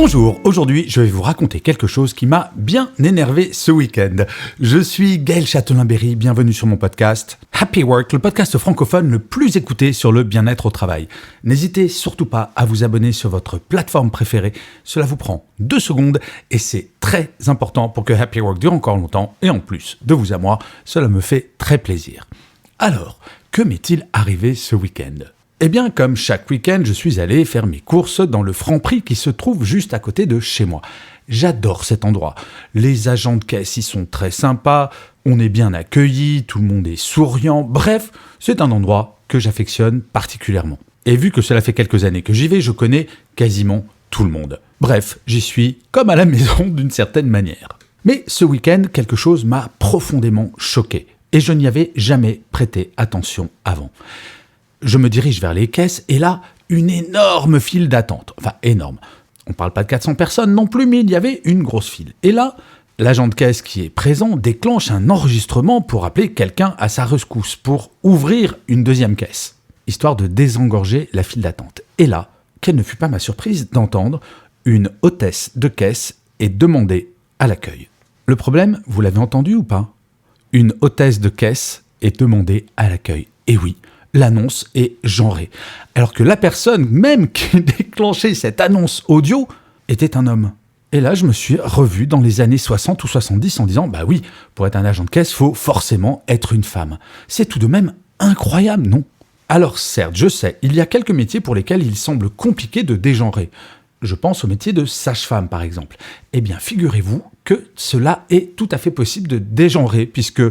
Bonjour, aujourd'hui je vais vous raconter quelque chose qui m'a bien énervé ce week-end. Je suis Gaël Châtelain-Berry, bienvenue sur mon podcast Happy Work, le podcast francophone le plus écouté sur le bien-être au travail. N'hésitez surtout pas à vous abonner sur votre plateforme préférée, cela vous prend 2 secondes et c'est très important pour que Happy Work dure encore longtemps et en plus, de vous à moi, cela me fait très plaisir. Alors, que m'est-il arrivé ce week-end ? Eh bien, comme chaque week-end, je suis allé faire mes courses dans le Franprix qui se trouve juste à côté de chez moi. J'adore cet endroit. Les agents de caisse y sont très sympas, on est bien accueillis, tout le monde est souriant. Bref, c'est un endroit que j'affectionne particulièrement. Et vu que cela fait quelques années que j'y vais, je connais quasiment tout le monde. Bref, j'y suis comme à la maison d'une certaine manière. Mais ce week-end, quelque chose m'a profondément choqué. Et je n'y avais jamais prêté attention avant. Je me dirige vers les caisses et là, une énorme file d'attente. Enfin, énorme. On ne parle pas de 400 personnes non plus, mais il y avait une grosse file. Et là, l'agent de caisse qui est présent déclenche un enregistrement pour appeler quelqu'un à sa rescousse, pour ouvrir une deuxième caisse, histoire de désengorger la file d'attente. Et là, quelle ne fut pas ma surprise d'entendre une hôtesse de caisse est demandée à l'accueil. Le problème, vous l'avez entendu ou pas ? Une hôtesse de caisse est demandée à l'accueil. Et oui, l'annonce est genrée. Alors que la personne même qui déclenchait cette annonce audio était un homme. Et là, je me suis revu dans les années 60 ou 70 en disant « Bah oui, pour être un agent de caisse, faut forcément être une femme. » C'est tout de même incroyable, non ? Alors certes, je sais, il y a quelques métiers pour lesquels il semble compliqué de dégenrer. Je pense au métier de sage-femme, par exemple. Eh bien, figurez-vous que cela est tout à fait possible de dégenrer, puisque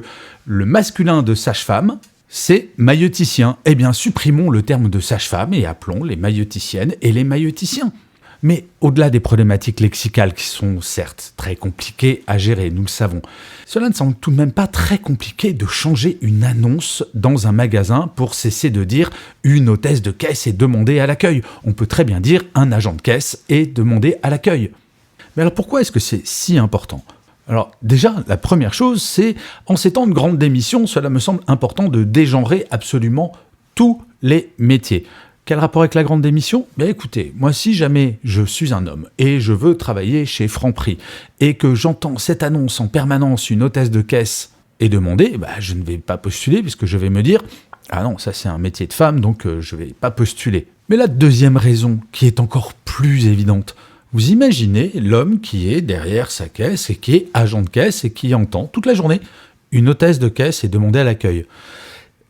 le masculin de sage-femme, c'est maïeuticien. Eh bien, supprimons le terme de sage-femme et appelons les maïeuticiennes et les maïeuticiens. Mais au-delà des problématiques lexicales qui sont certes très compliquées à gérer, nous le savons, cela ne semble tout de même pas très compliqué de changer une annonce dans un magasin pour cesser de dire « une hôtesse de caisse est demandée à l'accueil ». On peut très bien dire « un agent de caisse est demandé à l'accueil ». Mais alors pourquoi est-ce que c'est si important ? Alors déjà, la première chose, c'est en ces temps de grande démission, cela me semble important de dégenrer absolument tous les métiers. Quel rapport avec la grande démission ? Ben écoutez, moi si jamais je suis un homme et je veux travailler chez Franprix et que j'entends cette annonce en permanence, une hôtesse de caisse est demandée, ben je ne vais pas postuler puisque je vais me dire « Ah non, ça c'est un métier de femme, donc je ne vais pas postuler ». Mais la deuxième raison, qui est encore plus évidente, vous imaginez l'homme qui est derrière sa caisse et qui est agent de caisse et qui entend toute la journée une hôtesse de caisse est demandée à l'accueil.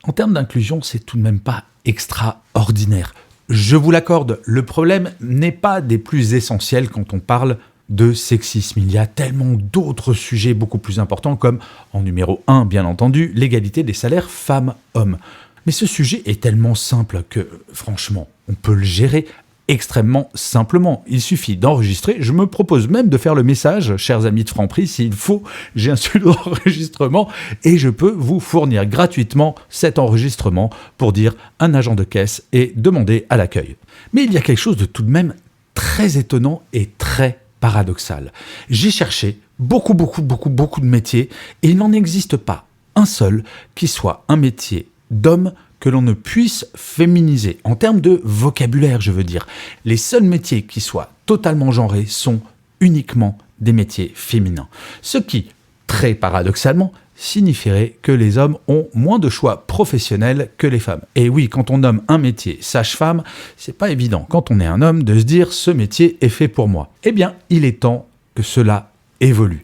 En termes d'inclusion, c'est tout de même pas extraordinaire. Je vous l'accorde, le problème n'est pas des plus essentiels quand on parle de sexisme. Il y a tellement d'autres sujets beaucoup plus importants comme, en numéro 1, bien entendu, l'égalité des salaires femmes-hommes. Mais ce sujet est tellement simple que, franchement, on peut le gérer extrêmement simplement. Il suffit d'enregistrer. Je me propose même de faire le message, chers amis de Franprix, s'il faut, j'ai un studio d'enregistrement et je peux vous fournir gratuitement cet enregistrement pour dire un agent de caisse est demandé à l'accueil. Mais il y a quelque chose de tout de même très étonnant et très paradoxal. J'ai cherché beaucoup de métiers et il n'en existe pas un seul qui soit un métier d'homme que l'on ne puisse féminiser. En termes de vocabulaire, je veux dire. Les seuls métiers qui soient totalement genrés sont uniquement des métiers féminins. Ce qui, très paradoxalement, signifierait que les hommes ont moins de choix professionnels que les femmes. Et oui, quand on nomme un métier sage-femme, c'est pas évident, quand on est un homme, de se dire « ce métier est fait pour moi ». Eh bien, il est temps que cela évolue.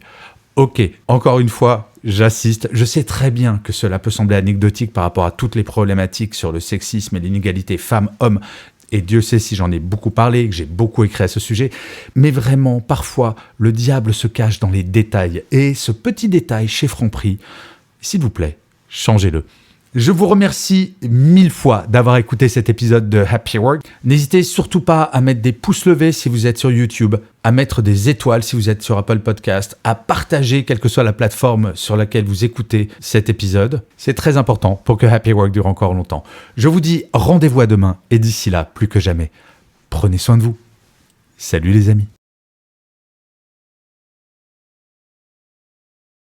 Ok, encore une fois, j'assiste. Je sais très bien que cela peut sembler anecdotique par rapport à toutes les problématiques sur le sexisme et l'inégalité femmes-hommes. Et Dieu sait si j'en ai beaucoup parlé, que j'ai beaucoup écrit à ce sujet. Mais vraiment, parfois, le diable se cache dans les détails. Et ce petit détail chez Franprix, s'il vous plaît, changez-le. Je vous remercie 1000 fois d'avoir écouté cet épisode de Happy Work. N'hésitez surtout pas à mettre des pouces levés si vous êtes sur YouTube, à mettre des étoiles si vous êtes sur Apple Podcast, à partager quelle que soit la plateforme sur laquelle vous écoutez cet épisode. C'est très important pour que Happy Work dure encore longtemps. Je vous dis rendez-vous à demain et d'ici là, plus que jamais, prenez soin de vous. Salut les amis.